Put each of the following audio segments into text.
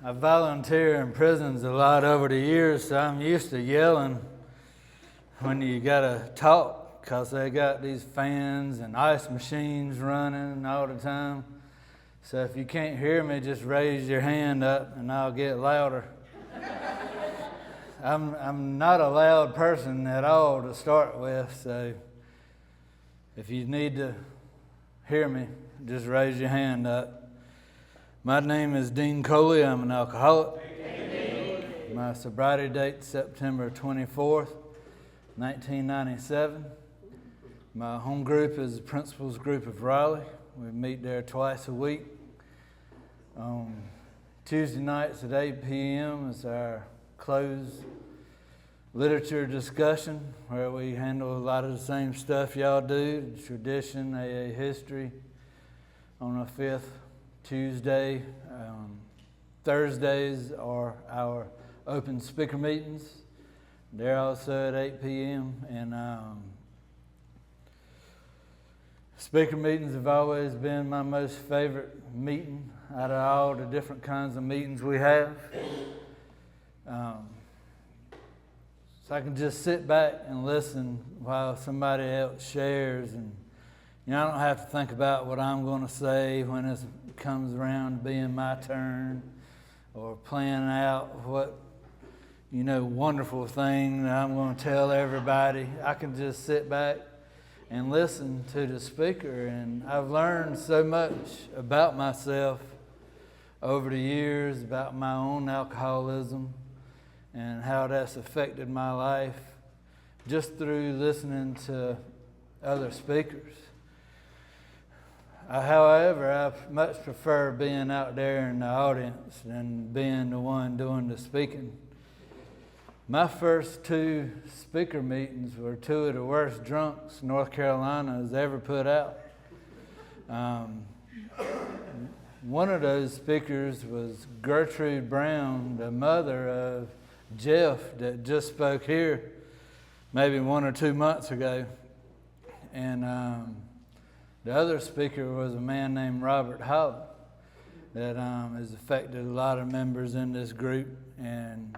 I volunteer in prisons a lot over the years, so I'm used to yelling when you gotta talk, because they got these fans and ice machines running all the time. So if you can't hear me, just raise your hand up and I'll get louder. I'm not a loud person at all to start with, so if you need to hear me, just raise your hand up. My name is Dean Coley. I'm an alcoholic. My sobriety date September 24th, 1997. My home group is the Principals Group of Raleigh. We meet there twice a week. Tuesday nights at 8 p.m. is our closed literature discussion, where we handle a lot of the same stuff y'all do, tradition, AA history, on the fifth Tuesday. Thursdays are our open speaker meetings. They're also at 8 p.m. And speaker meetings have always been my most favorite meeting out of all the different kinds of meetings we have. So I can just sit back and listen while somebody else shares, and I don't have to think about what I'm going to say when it comes around to being my turn, or planning out what wonderful thing that I'm going to tell everybody. I can just sit back and listen to the speaker, and I've learned so much about myself over the years, about my own alcoholism and how that's affected my life just through listening to other speakers. However, I much prefer being out there in the audience than being the one doing the speaking. My first two speaker meetings were two of the worst drunks North Carolina has ever put out. One of those speakers was Gertrude Brown, the mother of Jeff that just spoke here maybe 1 or 2 months ago. And the other speaker was a man named Robert Holly that has affected a lot of members in this group. And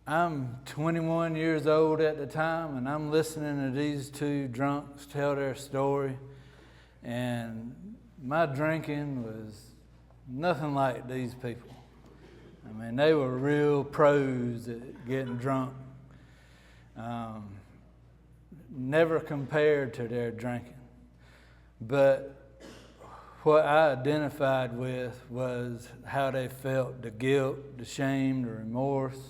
I'm 21 years old at the time, and I'm listening to these two drunks tell their story. And my drinking was nothing like these people. I mean, they were real pros at getting drunk. Never compared to their drinking. But what I identified with was how they felt, the guilt, the shame, the remorse,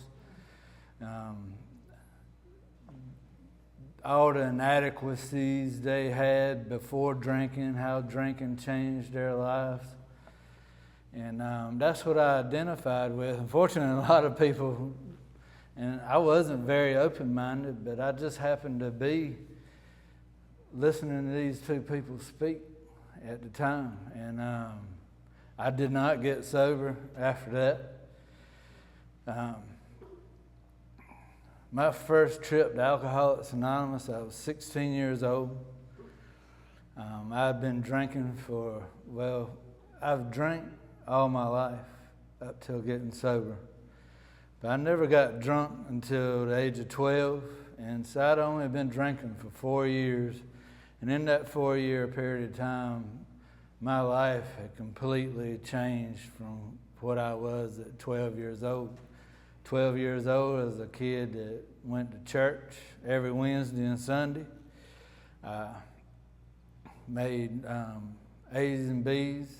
all the inadequacies they had before drinking, how drinking changed their lives. And that's what I identified with. Unfortunately, a lot of people, and I wasn't very open-minded, but I just happened to be listening to these two people speak at the time. And I did not get sober after that. My first trip to Alcoholics Anonymous, I was 16 years old. I'd been drinking I've drank all my life up till getting sober. But I never got drunk until the age of 12, and so I'd only been drinking for 4 years. And in that 4-year period of time, my life had completely changed from what I was at 12 years old. 12 years old as a kid that went to church every Wednesday and Sunday. Made A's and B's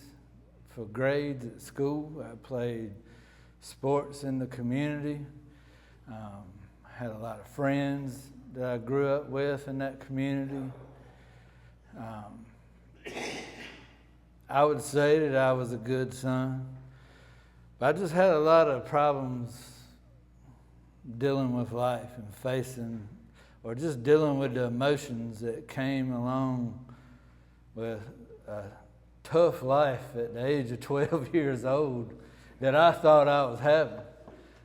for grades at school. I played sports in the community. Had a lot of friends that I grew up with in that community. I would say that I was a good son, but I just had a lot of problems dealing with life and facing, or just dealing with the emotions that came along with a tough life at the age of 12 years old that I thought I was having,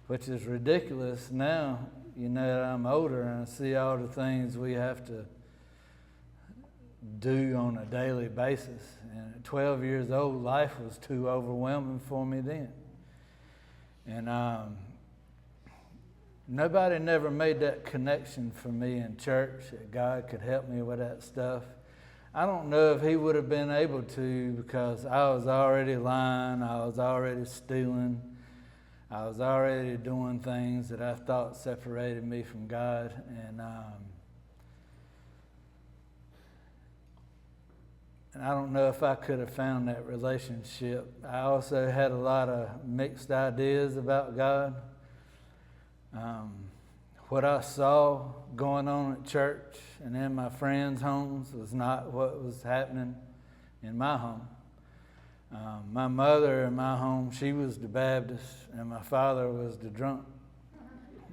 which is ridiculous now, that I'm older and I see all the things we have to do on a daily basis. And at 12 years old, life was too overwhelming for me then. And nobody never made that connection for me in church that God could help me with that stuff. I don't know if he would have been able to, because I was already lying, I was already stealing, I was already doing things that I thought separated me from God. And I don't know if I could have found that relationship. I also had a lot of mixed ideas about God. What I saw going on at church and in my friends' homes was not what was happening in my home. My mother in my home, she was the Baptist, and my father was the drunk.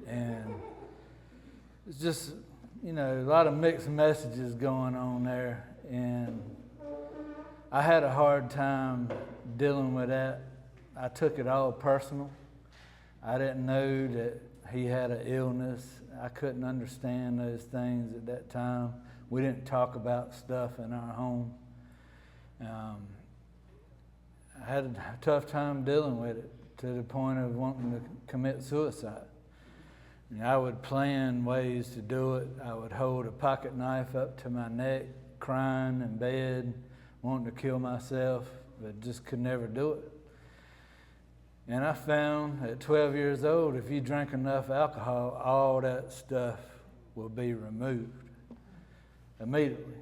And it's just, a lot of mixed messages going on there. And I had a hard time dealing with that. I took it all personal. I didn't know that he had an illness. I couldn't understand those things at that time. We didn't talk about stuff in our home. I had a tough time dealing with it, to the point of wanting to commit suicide. I would plan ways to do it. I would hold a pocket knife up to my neck, crying in bed, wanting to kill myself, but just could never do it. And I found at 12 years old, if you drink enough alcohol, all that stuff will be removed immediately.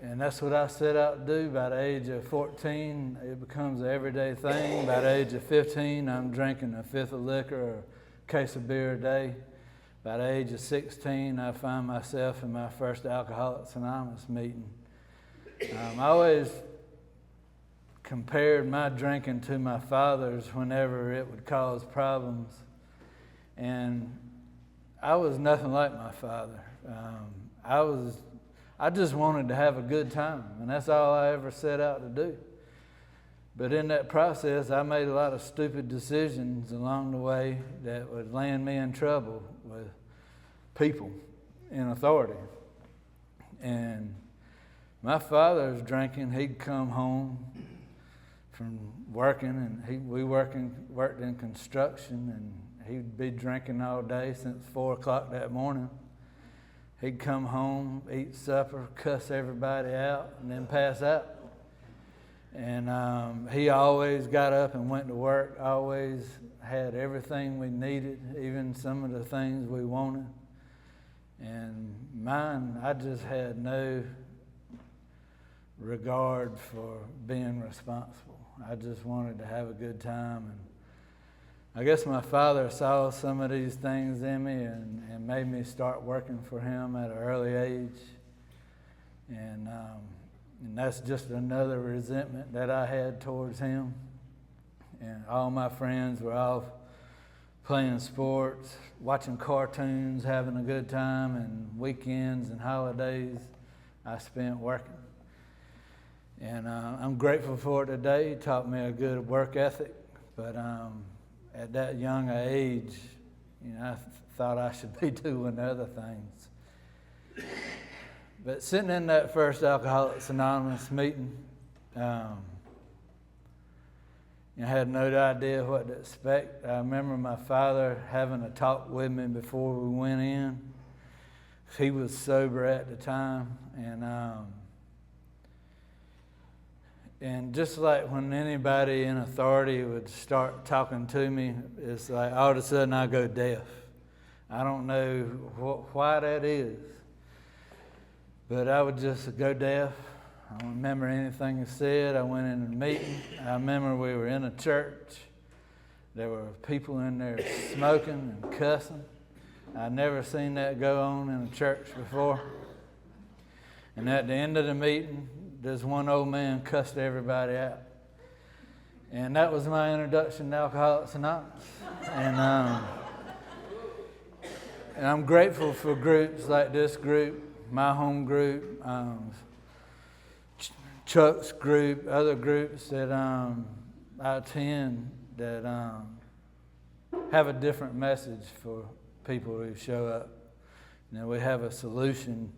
And that's what I set out to do. By the age of 14, it becomes an everyday thing. By the age of 15, I'm drinking a fifth of liquor or a case of beer a day. By the age of 16, I find myself in my first Alcoholics Anonymous meeting. I always compared my drinking to my father's whenever it would cause problems. And I was nothing like my father. I just wanted to have a good time, and that's all I ever set out to do. But in that process, I made a lot of stupid decisions along the way that would land me in trouble with people in authority. And my father was drinking. He'd come home from working, and we worked in construction, and he'd be drinking all day since 4 o'clock that morning. He'd come home, eat supper, cuss everybody out, and then pass out. And he always got up and went to work, always had everything we needed, even some of the things we wanted. And mine, I just had no regard for being responsible. I just wanted to have a good time. And I guess my father saw some of these things in me and made me start working for him at an early age. And that's just another resentment that I had towards him. And all my friends were off playing sports, watching cartoons, having a good time, and weekends and holidays I spent working. And I'm grateful for it today. He taught me a good work ethic. But at that young age, I thought I should be doing other things. But sitting in that first Alcoholics Anonymous meeting, I had no idea what to expect. I remember my father having a talk with me before we went in. He was sober at the time, and just like when anybody in authority would start talking to me, it's like all of a sudden I go deaf. I don't know why that is, but I would just go deaf. I don't remember anything he said. I went in a meeting. I remember we were in a church. There were people in there smoking and cussing. I'd never seen that go on in a church before. And at the end of the meeting, this one old man cussed everybody out. And that was my introduction to Alcoholics Anonymous. And I'm grateful for groups like this group, my home group, Chuck's group, other groups that I attend that have a different message for people who show up. We have a solution.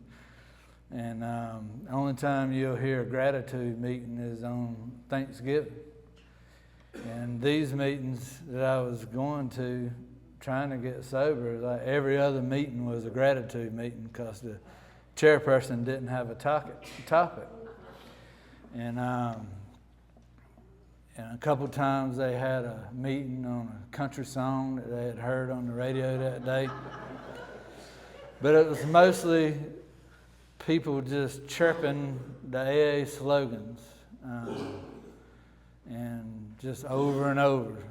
And the only time you'll hear a gratitude meeting is on Thanksgiving. And these meetings that I was going to, trying to get sober, like every other meeting was a gratitude meeting because the chairperson didn't have a topic. And a couple times they had a meeting on a country song that they had heard on the radio that day. But it was mostly people just chirping the AA slogans and just over and over.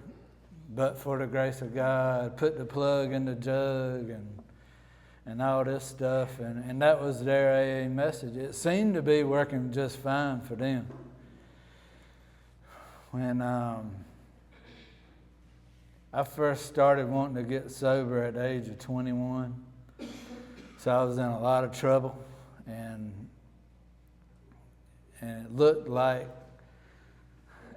But for the grace of God, put the plug in the jug and all this stuff. And that was their AA message. It seemed to be working just fine for them. When I first started wanting to get sober at the age of 21, so I was in a lot of trouble, and it looked like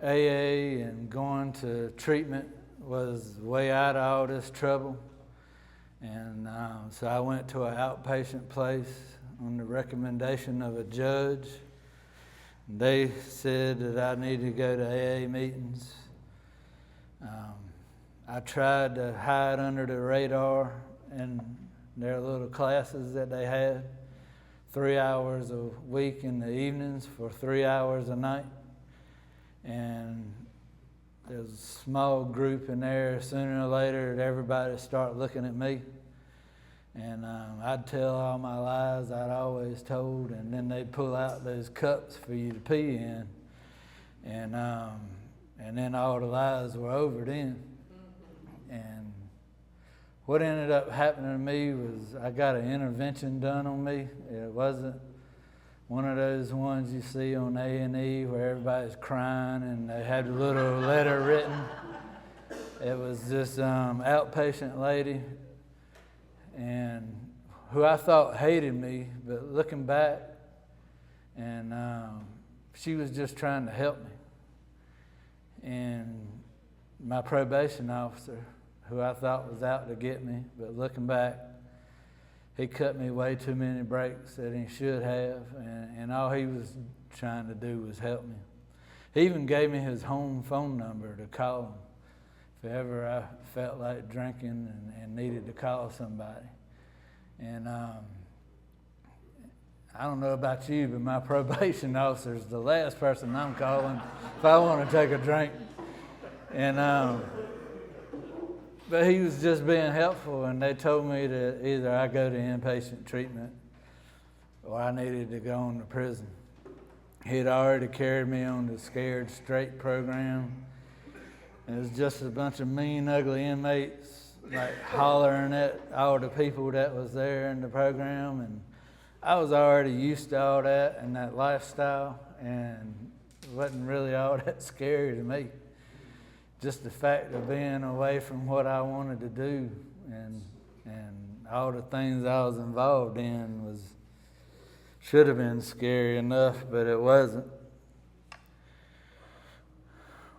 AA and going to treatment was the way out of all this trouble. And so I went to an outpatient place on the recommendation of a judge. They said that I needed to go to AA meetings. I tried to hide under the radar in their little classes that they had, 3 hours a week in the evenings for 3 hours a night. And there was a small group in there. Sooner or later, everybody start looking at me. And I'd tell all my lies I'd always told, and then they'd pull out those cups for you to pee in. And then all the lies were over then. And what ended up happening to me was I got an intervention done on me. It wasn't one of those ones you see on A&E where everybody's crying and they had a little letter written. It was this outpatient lady, and who I thought hated me, but looking back, and she was just trying to help me. And my probation officer, who I thought was out to get me, but looking back, he cut me way too many breaks that he should have, and all he was trying to do was help me. He even gave me his home phone number to call him if ever I felt like drinking and needed to call somebody. And I don't know about you, but my probation officer is the last person I'm calling if I want to take a drink. And but he was just being helpful, and they told me that either I go to inpatient treatment or I needed to go on to prison. He had already carried me on the Scared Straight program. It was just a bunch of mean, ugly inmates, like hollering at all the people that was there in the program. And I was already used to all that and that lifestyle, and it wasn't really all that scary to me. Just the fact of being away from what I wanted to do and all the things I was involved in should have been scary enough, but it wasn't.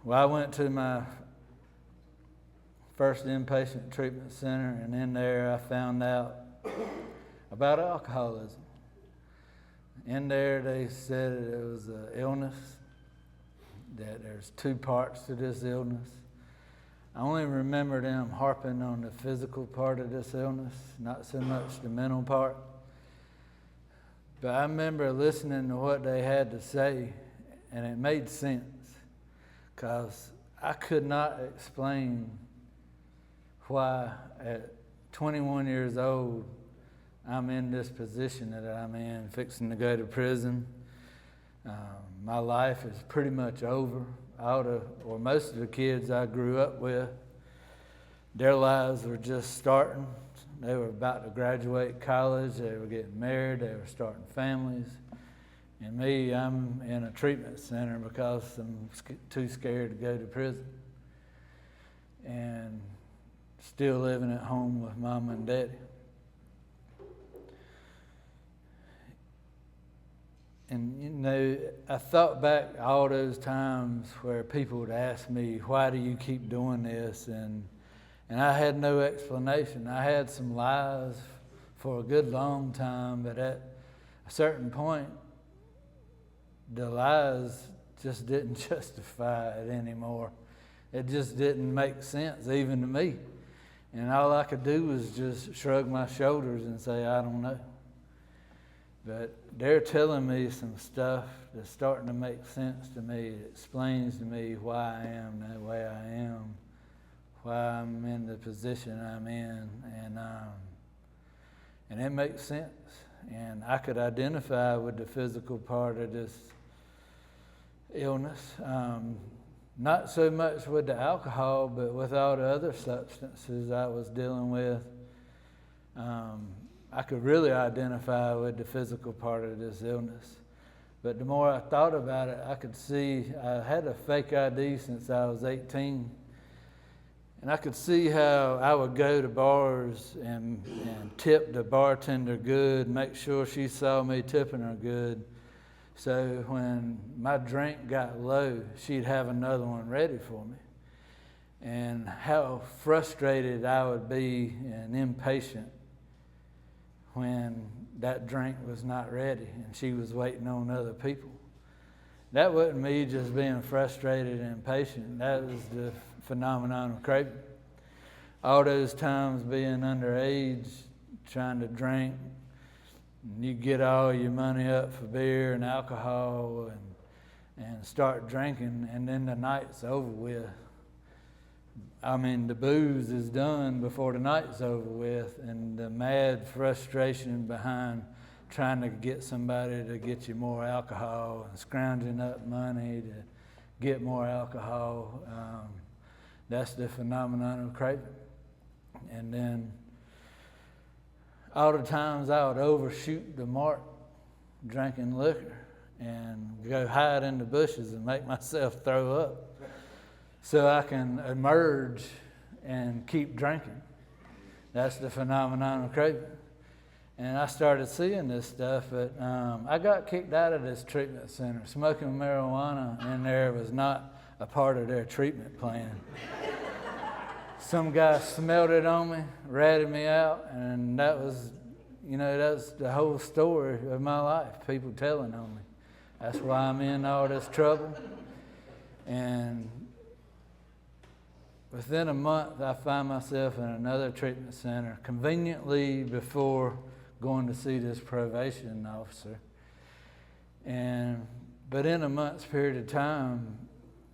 Well, I went to my first inpatient treatment center, and in there I found out about alcoholism. In there they said it was an illness, that there's 2 parts to this illness. I only remember them harping on the physical part of this illness, not so much the mental part. But I remember listening to what they had to say, and it made sense, because I could not explain why at 21 years old I'm in this position that I'm in, fixing to go to prison. My life is pretty much over. Most of the kids I grew up with, their lives were just starting. They were about to graduate college, they were getting married, they were starting families. And me, I'm in a treatment center because I'm too scared to go to prison. And still living at home with Mom and Daddy. And, you know, I thought back all those times where people would ask me, why do you keep doing this? And I had no explanation. I had some lies for a good long time, but at a certain point, the lies just didn't justify it anymore. It just didn't make sense even to me. And all I could do was just shrug my shoulders and say, I don't know. But they're telling me some stuff that's starting to make sense to me. It explains to me why I am the way I am, why I'm in the position I'm in, and it makes sense. And I could identify with the physical part of this illness. Not so much with the alcohol, but with all the other substances I was dealing with. I could really identify with the physical part of this illness. But the more I thought about it, I could see I had a fake ID since I was 18. And I could see how I would go to bars and tip the bartender good, make sure she saw me tipping her good. So when my drink got low, she'd have another one ready for me. And how frustrated I would be and impatient when that drink was not ready and she was waiting on other people. That wasn't me just being frustrated and impatient. That was the phenomenon of craving. All those times being underage, trying to drink, and you get all your money up for beer and alcohol and start drinking, and then the night's over with. I mean, the booze is done before the night's over with, and the mad frustration behind trying to get somebody to get you more alcohol and scrounging up money to get more alcohol, that's the phenomenon of craving. And then all the times I would overshoot the mark drinking liquor and go hide in the bushes and make myself throw up so I can emerge and keep drinking. That's the phenomenon of craving. And I started seeing this stuff, but I got kicked out of this treatment center. Smoking marijuana in there was not a part of their treatment plan. Some guy smelled it on me, ratted me out, and that was the whole story of my life, people telling on me. That's why I'm in all this trouble. And within a month, I find myself in another treatment center, conveniently before going to see this probation officer. But in a month's period of time,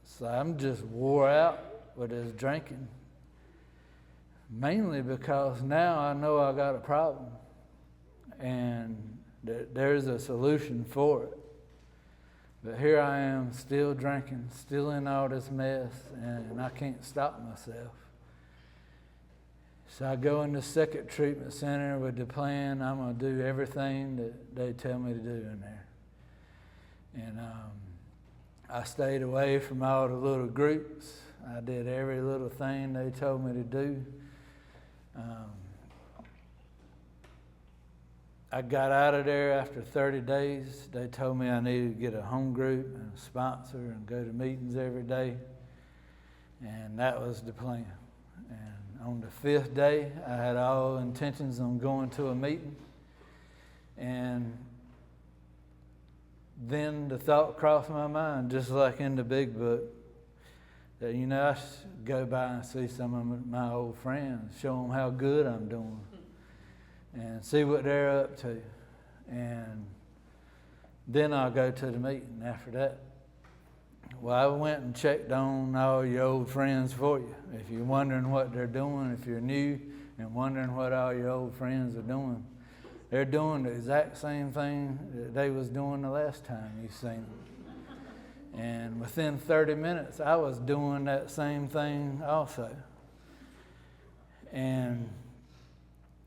so I'm just wore out with this drinking. Mainly because now I know I got a problem and there's a solution for it. But here I am still drinking, still in all this mess, and I can't stop myself. So I go in the second treatment center with the plan I'm going to do everything that they tell me to do in there. And I stayed away from all the little groups. I did every little thing they told me to do. I got out of there after 30 days. They told me I needed to get a home group and a sponsor and go to meetings every day. And that was the plan. And on the 5th day, I had all intentions on going to a meeting. And then the thought crossed my mind, just like in the big book, that, I should go by and see some of my old friends, show them how good I'm doing, and see what they're up to. And then I'll go to the meeting after that. Well, I went and checked on all your old friends for you. If you're wondering what they're doing, if you're new and wondering what all your old friends are doing, they're doing the exact same thing that they was doing the last time you seen them. And within 30 minutes, I was doing that same thing also. And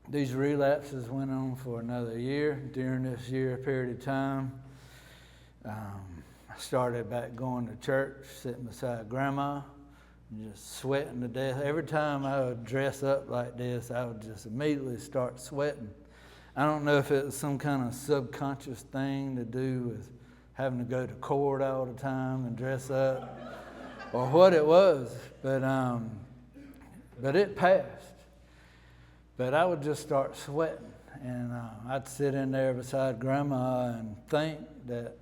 these relapses went on for another year. During this year period of time, I started back going to church, sitting beside Grandma, and just sweating to death. Every time I would dress up like this, I would just immediately start sweating. I don't know if it was some kind of subconscious thing to do with having to go to court all the time and dress up, or what it was, but it passed. But I would just start sweating, and I'd sit in there beside Grandma and think that,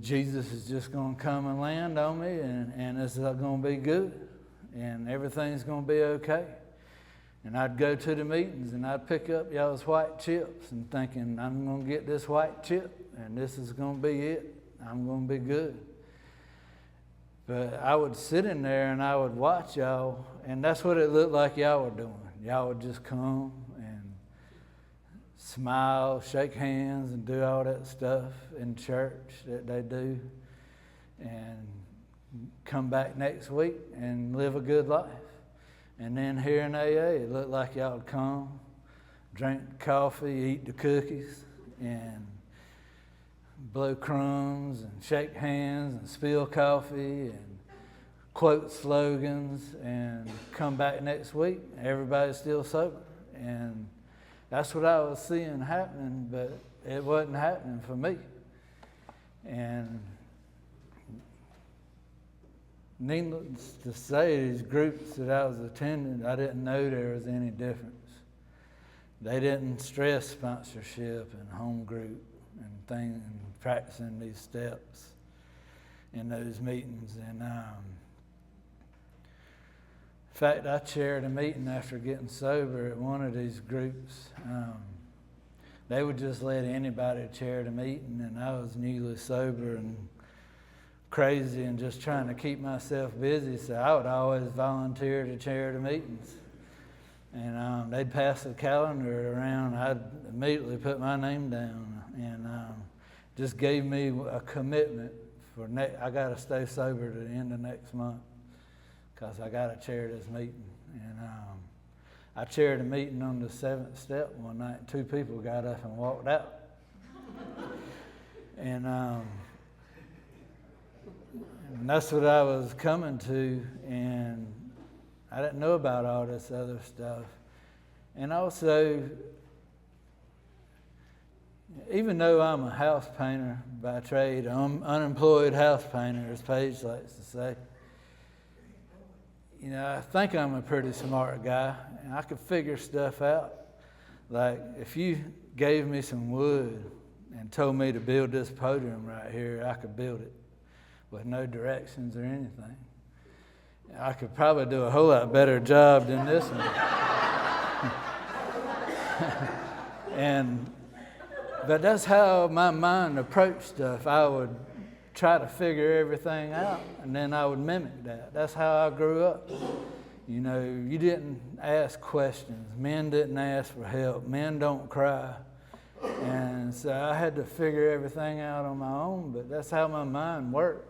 Jesus is just going to come and land on me, and it's going to be good, and everything's going to be okay. And I'd go to the meetings, and I'd pick up y'all's white chips and thinking, I'm going to get this white chip, and this is going to be it. I'm going to be good. But I would sit in there, and I would watch y'all, and that's what it looked like y'all were doing. Y'all would just come and smile, shake hands, and do all that stuff in church that they do, and come back next week and live a good life. And then here in AA, it looked like y'all would come, drink coffee, eat the cookies, and blow crumbs, and shake hands, and spill coffee, and quote slogans, and come back next week. Everybody's still sober. And that's what I was seeing happening, but it wasn't happening for me. And needless to say, these groups that I was attending, I didn't know there was any difference. They didn't stress sponsorship and home group and things, and practicing these steps in those meetings. And in fact, I chaired a meeting after getting sober at one of these groups. They would just let anybody chair the meeting, and I was newly sober and crazy and just trying to keep myself busy, so I would always volunteer to chair the meetings. And they'd pass the calendar around. I'd immediately put my name down, and just gave me a commitment for I got to stay sober to the end of next month because I got to chair this meeting. And I chaired a meeting on the 7th step one night, and 2 people got up and walked out. And that's what I was coming to, and I didn't know about all this other stuff. And also, even though I'm a house painter by trade, I'm unemployed house painter, as Paige likes to say, I think I'm a pretty smart guy, and I could figure stuff out. Like, if you gave me some wood and told me to build this podium right here, I could build it with no directions or anything. I could probably do a whole lot better job than this one. But that's how my mind approached stuff. I would try to figure everything out, and then I would mimic that. That's how I grew up. You didn't ask questions. Men didn't ask for help. Men don't cry. And so I had to figure everything out on my own, but that's how my mind worked.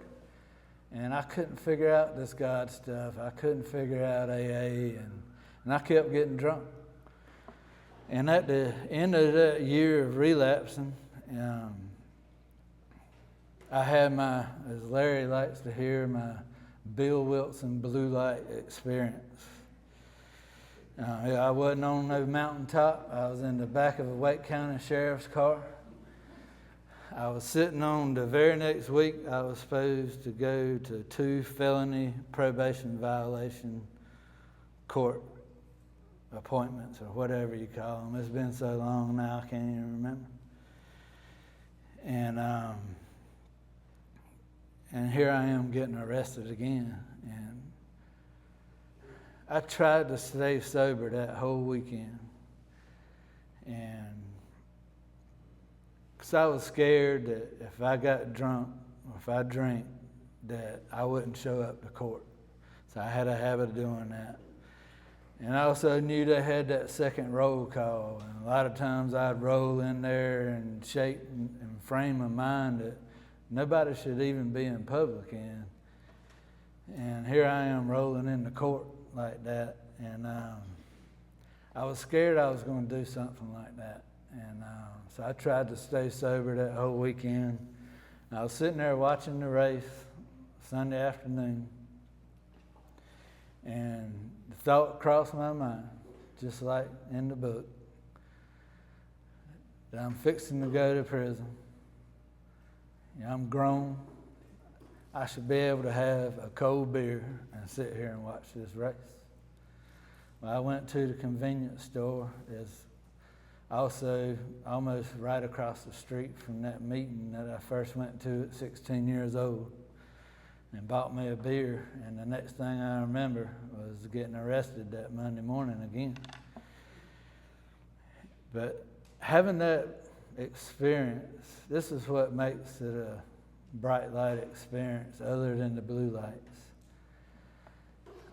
And I couldn't figure out this God stuff. I couldn't figure out AA, and I kept getting drunk. And at the end of that year of relapsing, I had my, as Larry likes to hear, my Bill Wilson blue light experience. I wasn't on no mountaintop. I was in the back of a Wake County Sheriff's car. I was sitting on the very next week, I was supposed to go to 2 felony probation violation court appointments, or whatever you call them. It's been so long now, I can't even remember. And here I am getting arrested again. And I tried to stay sober that whole weekend. And because I was scared that if I got drunk or if I drank, that I wouldn't show up to court. So I had a habit of doing that. And I also knew they had that second roll call. And a lot of times I'd roll in there and shake and frame my mind that nobody should even be in public in. And here I am rolling into court like that. And I was scared I was going to do something like that. And so I tried to stay sober that whole weekend. I was sitting there watching the race Sunday afternoon, and the thought crossed my mind, just like in the book, that I'm fixing to go to prison. I'm grown. I should be able to have a cold beer and sit here and watch this race. Well, I went to the convenience store, as Also, almost right across the street from that meeting that I first went to at 16 years old, and bought me a beer. And the next thing I remember was getting arrested that Monday morning again. But having that experience, this is what makes it a bright light experience other than the blue lights.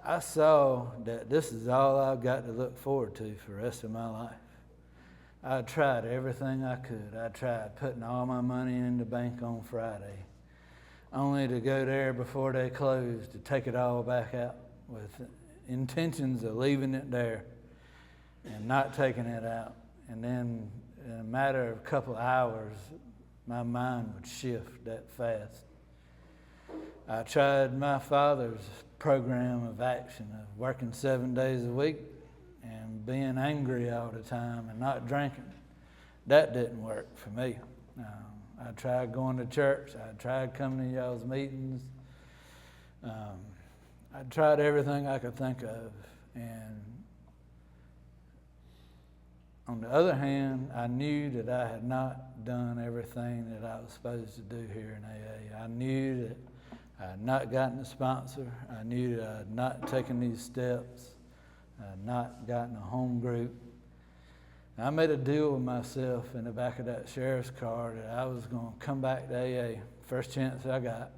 I saw that this is all I've got to look forward to for the rest of my life. I tried everything I could. I tried putting all my money in the bank on Friday, only to go there before they closed to take it all back out with intentions of leaving it there and not taking it out. And then in a matter of a couple of hours, my mind would shift that fast. I tried my father's program of action of working 7 days a week and being angry all the time and not drinking. That didn't work for me. I tried going to church. I tried coming to y'all's meetings. I tried everything I could think of. And on the other hand, I knew that I had not done everything that I was supposed to do here in AA. I knew that I had not gotten a sponsor. I knew that I had not taken these steps. I had not gotten a home group. And I made a deal with myself in the back of that sheriff's car that I was going to come back to AA first chance I got.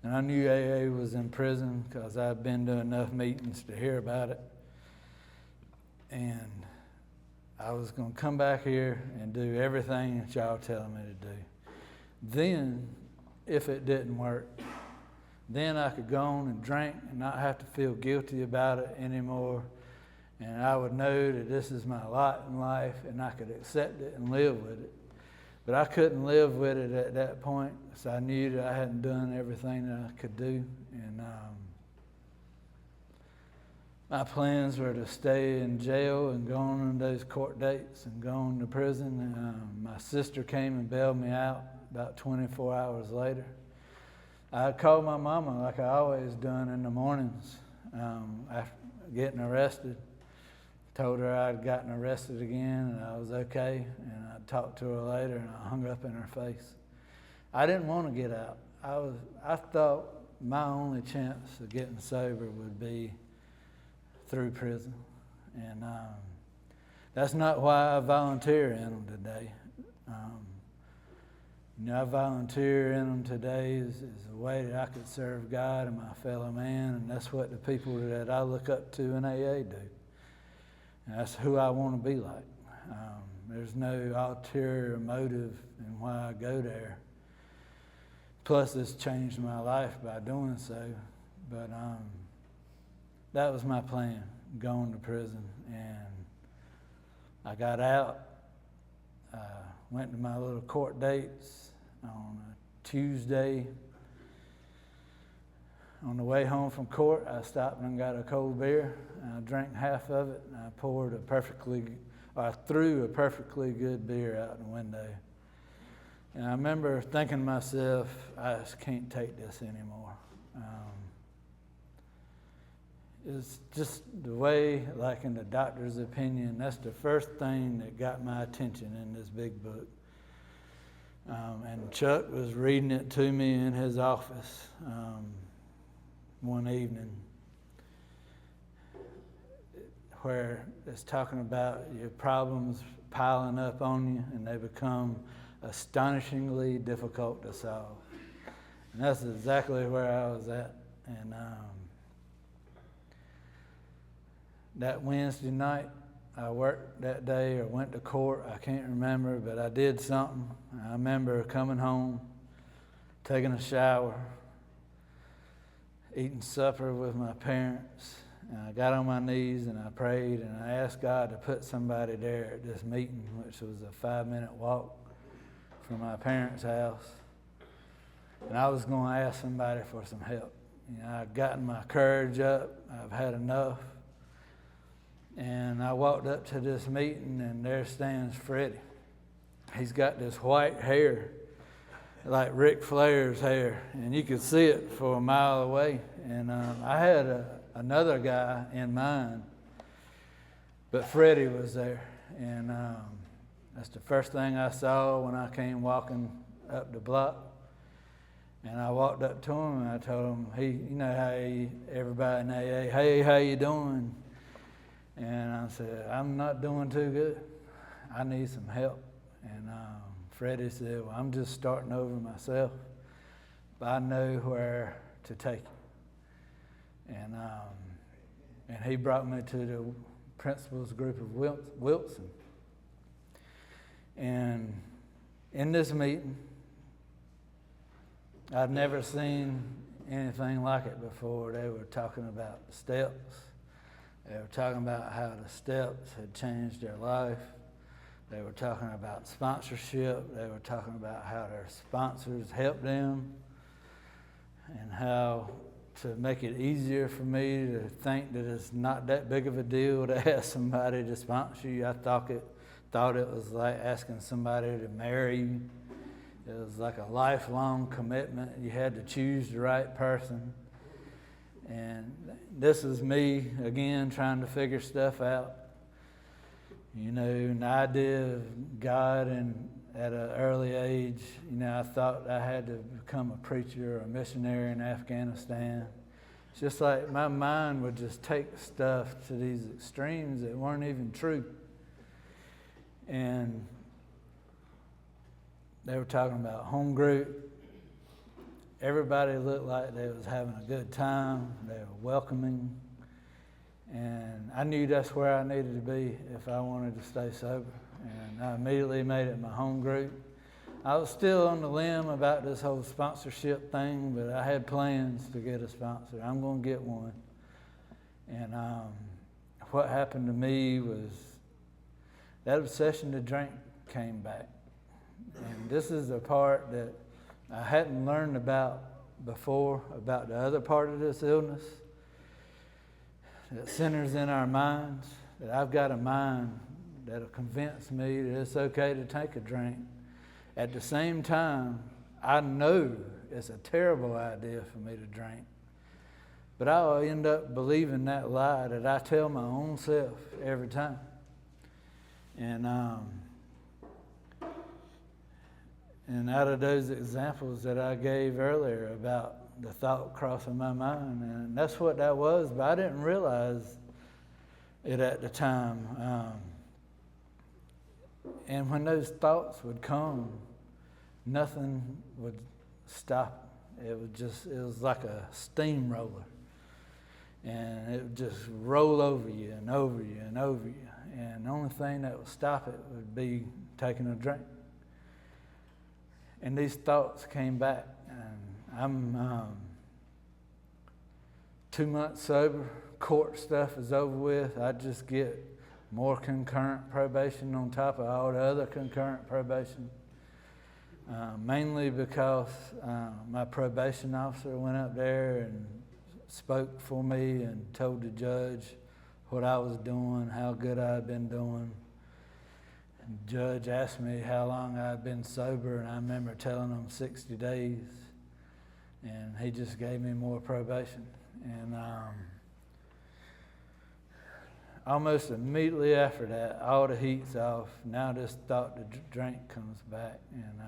And I knew AA was in prison because I'd been to enough meetings to hear about it. And I was going to come back here and do everything that y'all telling me to do. Then, if it didn't work, then I could go on and drink and not have to feel guilty about it anymore. And I would know that this is my lot in life and I could accept it and live with it. But I couldn't live with it at that point, so I knew that I hadn't done everything that I could do. And my plans were to stay in jail and go on those court dates and go on to prison. My sister came and bailed me out about 24 hours later. I called my mama like I always done in the mornings after getting arrested. Told her I'd gotten arrested again and I was okay, and I talked to her later and I hung up in her face. I didn't want to get out. I thought my only chance of getting sober would be through prison, and that's not why I volunteer in them today. I volunteer in them today is a way that I could serve God and my fellow man, and that's what the people that I look up to in AA do. And that's who I want to be like. There's no ulterior motive in why I go there. Plus, it's changed my life by doing so. But that was my plan, going to prison. And I got out, went to my little court dates on a Tuesday. On the way home from court, I stopped and got a cold beer. I drank half of it, and I threw a perfectly good beer out the window. And I remember thinking to myself, I just can't take this anymore. It's just the way, like in the doctor's opinion, that's the first thing that got my attention in this big book. And Chuck was reading it to me in his office one evening, where it's talking about your problems piling up on you and they become astonishingly difficult to solve. And that's exactly where I was at. And that Wednesday night, I worked that day or went to court. I can't remember, but I did something. I remember coming home, taking a shower, eating supper with my parents. And I got on my knees and I prayed and I asked God to put somebody there at this meeting, which was a 5-minute walk from my parents' house. And I was going to ask somebody for some help. I'd gotten my courage up. I've had enough. And I walked up to this meeting, and there stands Freddie. He's got this white hair, like Ric Flair's hair, and you could see it for a mile away. And I had another guy in mind, but Freddie was there. And that's the first thing I saw when I came walking up the block. And I walked up to him and I told him, you know how everybody in AA, hey, how you doing? And I said, I'm not doing too good. I need some help. And Freddie said, well, I'm just starting over myself, but I know where to take you. And he brought me to the principals group of Wilson. And in this meeting, I'd never seen anything like it before. They were talking about the steps. They were talking about how the steps had changed their life. They were talking about sponsorship. They were talking about how their sponsors helped them and how to make it easier for me to think that it's not that big of a deal to ask somebody to sponsor you. I thought it was like asking somebody to marry you. It was like a lifelong commitment. You had to choose the right person. And this is me, again, trying to figure stuff out. You know, an idea of God, and at an early age, you know, I thought I had to become a preacher or a missionary in Afghanistan. It's just like my mind would just take stuff to these extremes that weren't even true. And they were talking about home group. Everybody looked like they was having a good time. They were welcoming. And I knew that's where I needed to be if I wanted to stay sober. And I immediately made it my home group. I was still on the limb about this whole sponsorship thing, but I had plans to get a sponsor. I'm going to get one. And what happened to me was that obsession to drink came back. And this is a part that I hadn't learned about before, about the other part of this illness that centers in our minds, that I've got a mind that'll convince me that it's okay to take a drink. At the same time, I know it's a terrible idea for me to drink, but I'll end up believing that lie that I tell my own self every time. And out of those examples that I gave earlier about the thought crossing my mind, and that's what that was, but I didn't realize it at the time. And when those thoughts would come, nothing would stop it. It was like a steamroller. And it would just roll over you and over you and over you. And the only thing that would stop it would be taking a drink. And these thoughts came back. And I'm 2 months sober. Court stuff is over with. I just get more concurrent probation on top of all the other concurrent probation. Mainly because my probation officer went up there and spoke for me and told the judge what I was doing, how good I had been doing. And the judge asked me how long I had been sober, and I remember telling him 60 days. And he just gave me more probation. And almost immediately after that, all the heat's off. Now this thought to drink comes back. And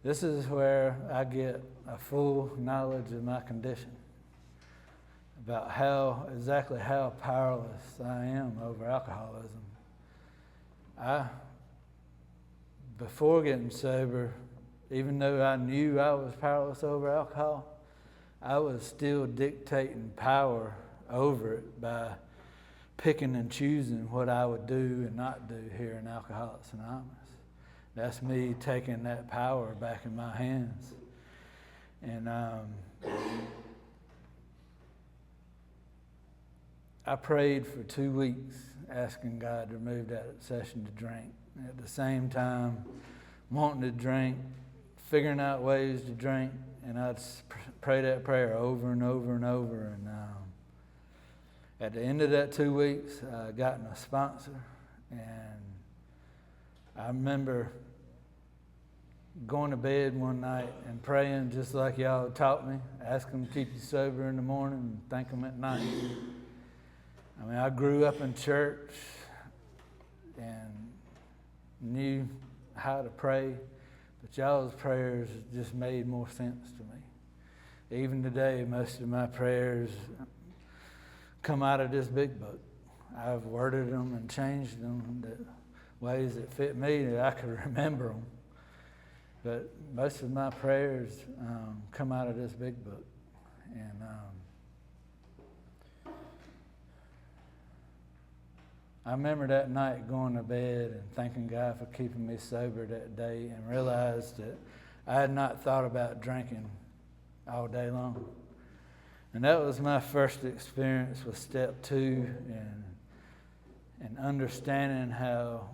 this is where I get a full knowledge of my condition, about exactly how powerless I am over alcoholism. Before getting sober, even though I knew I was powerless over alcohol, I was still dictating power over it by picking and choosing what I would do and not do here in Alcoholics Anonymous. That's me taking that power back in my hands. And I prayed for 2 weeks asking God to remove that obsession to drink. At the same time, wanting to drink, figuring out ways to drink, and I'd pray that prayer over and over and over. And at the end of that 2 weeks, I got a sponsor, and I remember going to bed one night and praying just like y'all taught me, ask them to keep you sober in the morning and thank them at night. I mean, I grew up in church and knew how to pray, but y'all's prayers just made more sense to me. Even today, most of my prayers come out of this big book. I've worded them and changed them the ways that fit me that I could remember them. But most of my prayers come out of this big book. And I remember that night going to bed and thanking God for keeping me sober that day, and realized that I had not thought about drinking all day long. And that was my first experience with step 2 and understanding how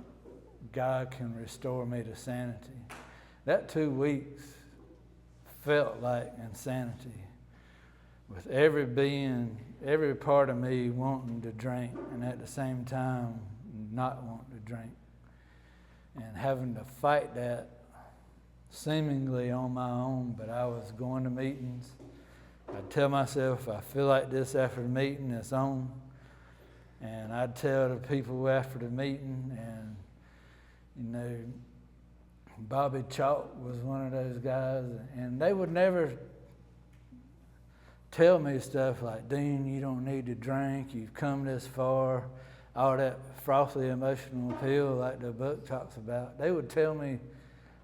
God can restore me to sanity. That 2 weeks felt like insanity, with every part of me wanting to drink and at the same time not wanting to drink, and having to fight that seemingly on my own. But I was going to meetings. I'd tell myself, if I feel like this after the meeting, it's on. And I'd tell the people after the meeting, and Bobby Chalk was one of those guys, and they would never tell me stuff like, Dean, you don't need to drink, you've come this far, all that frothy emotional appeal like the book talks about. They would tell me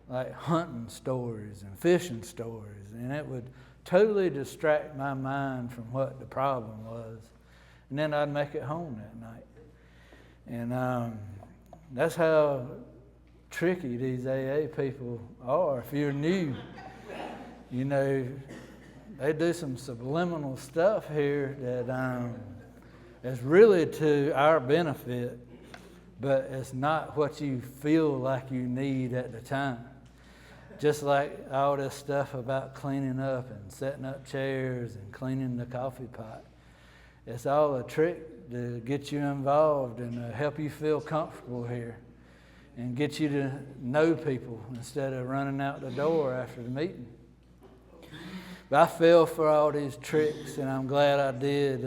like hunting stories and fishing stories, and it would totally distract my mind from what the problem was. And then I'd make it home that night. And that's how tricky these AA people are. If you're new, they do some subliminal stuff here that is really to our benefit, but it's not what you feel like you need at the time. Just like all this stuff about cleaning up and setting up chairs and cleaning the coffee pot. It's all a trick to get you involved and to help you feel comfortable here and get you to know people instead of running out the door after the meeting. But I fell for all these tricks, and I'm glad I did.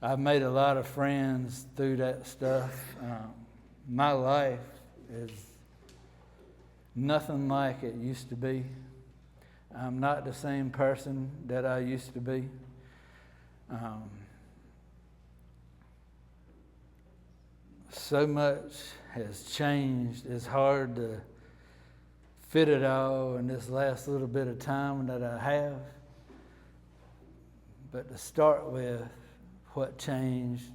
I've made a lot of friends through that stuff. My life is nothing like it used to be. I'm not the same person that I used to be. So much has changed. It's hard to fit it all in this last little bit of time that I have. But to start with, what changed,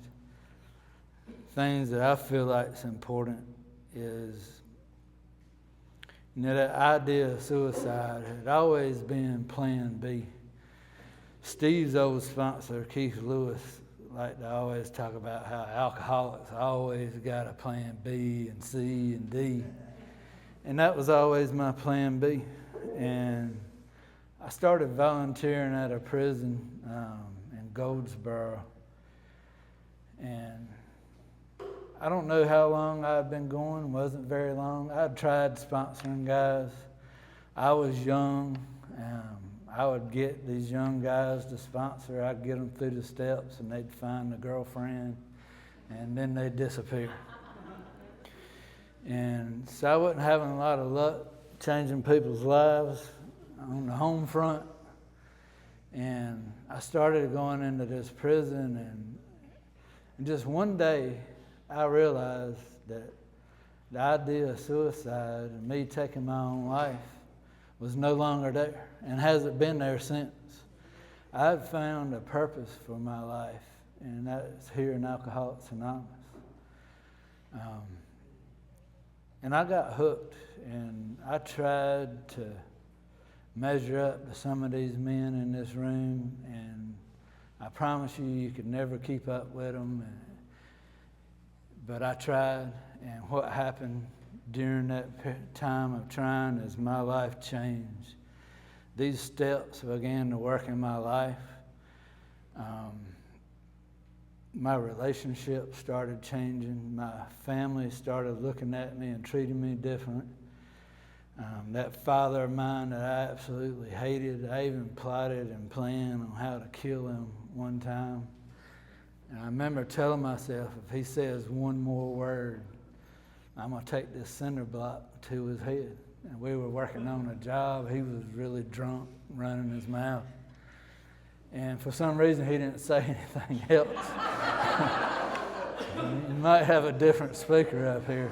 things that I feel like is important is, that idea of suicide had always been plan B. Steve's old sponsor, Keith Lewis, liked to always talk about how alcoholics always got a plan B and C and D. And that was always my plan B. And I started volunteering at a prison in Goldsboro. And I don't know how long I'd been going, wasn't very long. I'd tried sponsoring guys. I was young. I would get these young guys to sponsor. I'd get them through the steps, and they'd find a girlfriend, and then they'd disappear. And so I wasn't having a lot of luck changing people's lives on the home front. And I started going into this prison, and just one day I realized that the idea of suicide and me taking my own life was no longer there, and hasn't been there since. I've found a purpose for my life, and that's here in Alcoholics Anonymous. And I got hooked, and I tried to measure up to some of these men in this room, and I promise you, you could never keep up with them. But I tried, and what happened during that time of trying is my life changed. These steps began to work in my life. My relationship started changing. My family started looking at me and treating me different. That father of mine that I absolutely hated, I even plotted and planned on how to kill him one time. And I remember telling myself, if he says one more word, I'm going to take this cinder block to his head. And we were working on a job. He was really drunk, running his mouth. And for some reason, he didn't say anything else. You might have a different speaker up here.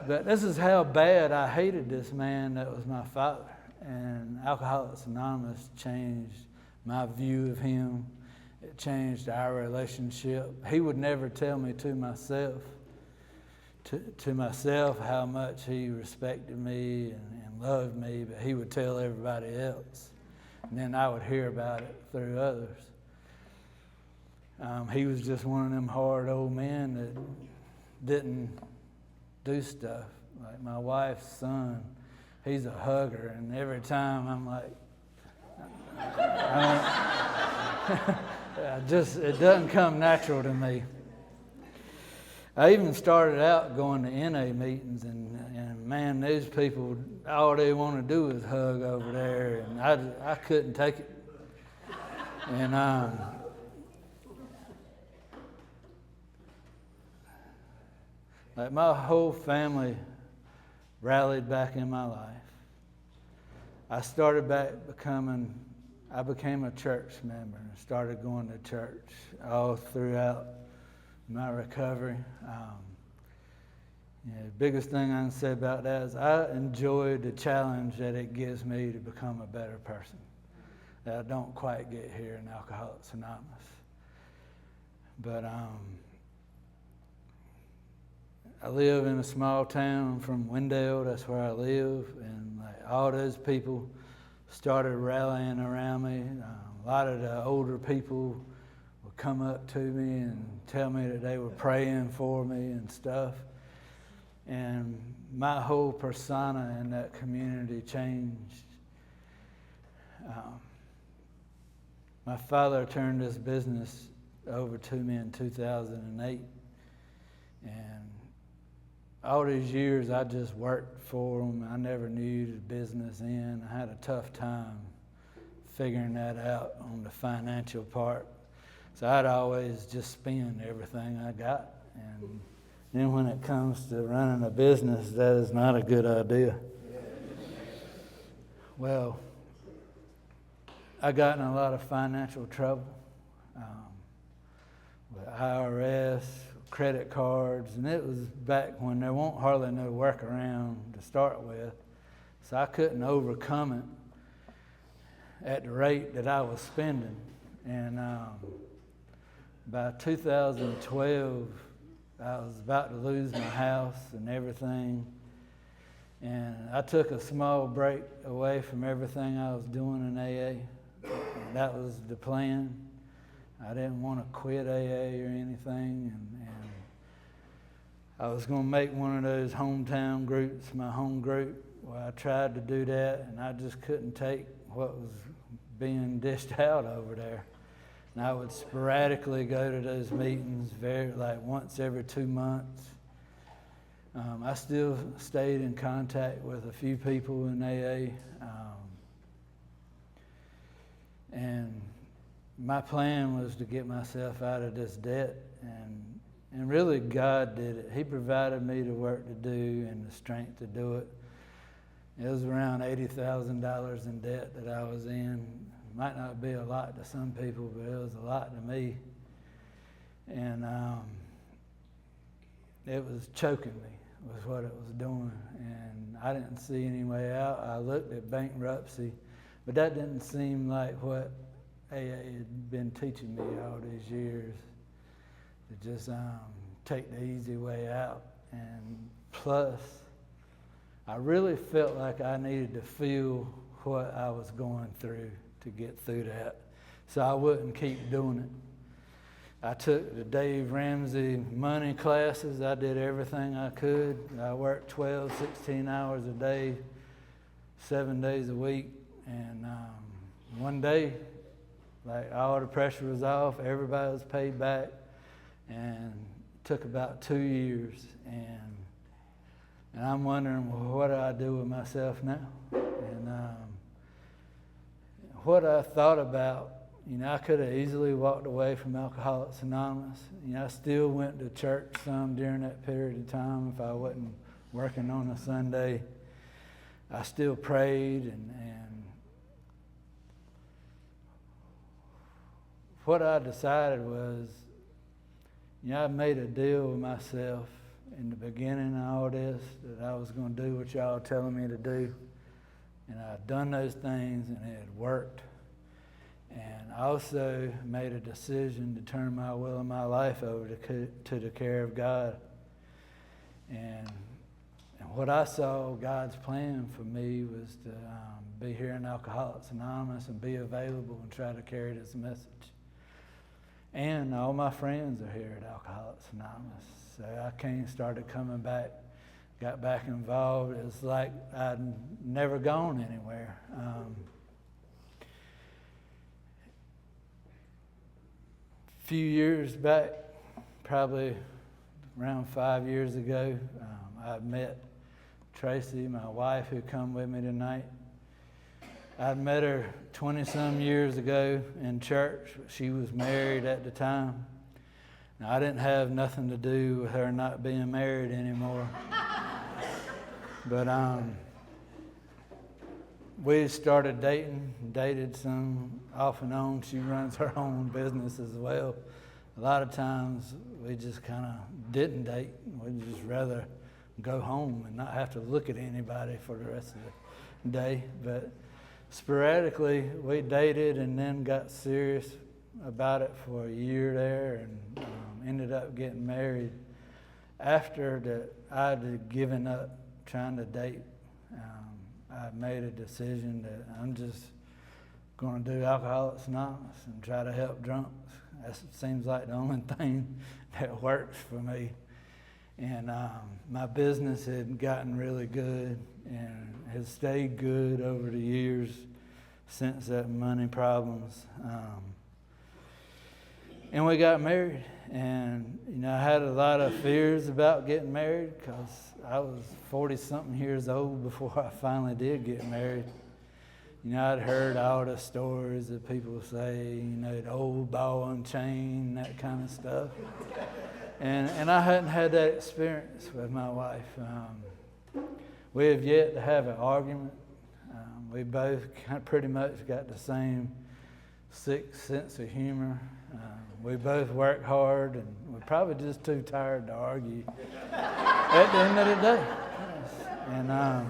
But this is how bad I hated this man that was my father. And Alcoholics Anonymous changed my view of him. It changed our relationship. He would never tell me to myself how much he respected me and loved me, but he would tell everybody else. And then I would hear about it through others. He was just one of them hard old men that didn't do stuff. Like my wife's son, he's a hugger, and every time I'm like, it doesn't come natural to me. I even started out going to NA meetings, and man, these people, all they want to do is hug over there, and I couldn't take it. And like my whole family rallied back in my life. I became a church member and started going to church all throughout my recovery. The biggest thing I can say about that is I enjoyed the challenge that it gives me to become a better person that I don't quite get here in Alcoholics Anonymous. But I live in a small town from Wendell, that's where I live, and like all those people started rallying around me. A lot of the older people would come up to me and tell me that they were praying for me and stuff. And my whole persona in that community changed. My father turned this business over to me in 2008. And all these years I just worked for him. I never knew the business end. I had a tough time figuring that out on the financial part. So I'd always just spend everything I got. And then when it comes to running a business, that is not a good idea. Well, I got in a lot of financial trouble with IRS, credit cards, and it was back when there wasn't hardly no workaround to start with. So I couldn't overcome it at the rate that I was spending. And by 2012, I was about to lose my house and everything. And I took a small break away from everything I was doing in AA. And that was the plan. I didn't want to quit AA or anything. And I was going to make one of those hometown groups, my home group. Well, I tried to do that, and I just couldn't take what was being dished out over there. And I would sporadically go to those meetings, like once every 2 months. I still stayed in contact with a few people in AA. And my plan was to get myself out of this debt. And really God did it. He provided me the work to do and the strength to do it. It was around $80,000 in debt that I was in. It might not be a lot to some people, but it was a lot to me. And it was choking me, was what it was doing. And I didn't see any way out. I looked at bankruptcy, but that didn't seem like what AA had been teaching me all these years. To just take the easy way out. And plus, I really felt like I needed to feel what I was going through to get through that. So I wouldn't keep doing it. I took the Dave Ramsey money classes. I did everything I could. I worked 12, 16 hours a day, 7 days a week. And one day, like all the pressure was off, everybody was paid back. And it took about 2 years, and I'm wondering, well, what do I do with myself now? And what I thought about, I could have easily walked away from Alcoholics Anonymous. I still went to church some during that period of time if I wasn't working on a Sunday. I still prayed, and what I decided was, I made a deal with myself in the beginning of all this that I was going to do what y'all were telling me to do. And I'd done those things, and it had worked. And I also made a decision to turn my will and my life over to the care of God. And what I saw God's plan for me was to be here in Alcoholics Anonymous and be available and try to carry this message. And all my friends are here at Alcoholics Anonymous. So I started coming back, got back involved. It was like I'd never gone anywhere. Few years back, probably around 5 years ago, I met Tracy, my wife, who come with me tonight. I'd met her 20-some years ago in church. She was married at the time. Now, I didn't have nothing to do with her not being married anymore. But we started dated some off and on. She runs her own business as well. A lot of times we just kind of didn't date. We'd just rather go home and not have to look at anybody for the rest of the day. But sporadically we dated and then got serious about it for a year there, and ended up getting married. After I'd given up trying to date, I made a decision that I'm just going to do Alcoholics Anonymous and try to help drunks. That seems like the only thing that works for me. And my business had gotten really good and has stayed good over the years since that money problems. And we got married. And, I had a lot of fears about getting married because I was 40-something years old before I finally did get married. I'd heard all the stories that people say, the old ball and chain, that kind of stuff. And I hadn't had that experience with my wife. We have yet to have an argument. We both pretty much got the same sick sense of humor. We both work hard, and we're probably just too tired to argue at the end of the day. And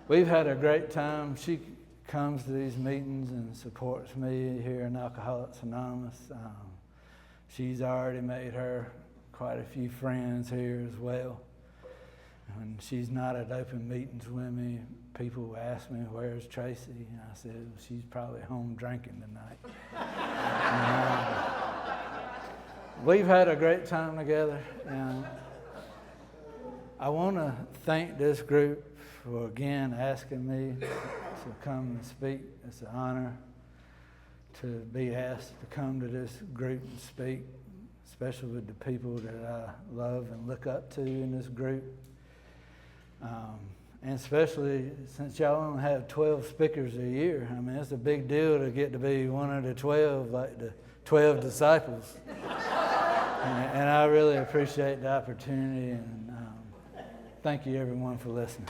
we've had a great time. She comes to these meetings and supports me here in Alcoholics Anonymous. She's already made her quite a few friends here as well. When she's not at open meetings with me, people ask me, "Where's Tracy?" And I said, "Well, she's probably home drinking tonight." We've had a great time together. And I want to thank this group for, again, asking me to come and speak. It's an honor to be asked to come to this group and speak, especially with the people that I love and look up to in this group. And especially since y'all only have 12 speakers a year. It's a big deal to get to be one of the 12, like the 12 disciples. And I really appreciate the opportunity, and thank you everyone for listening.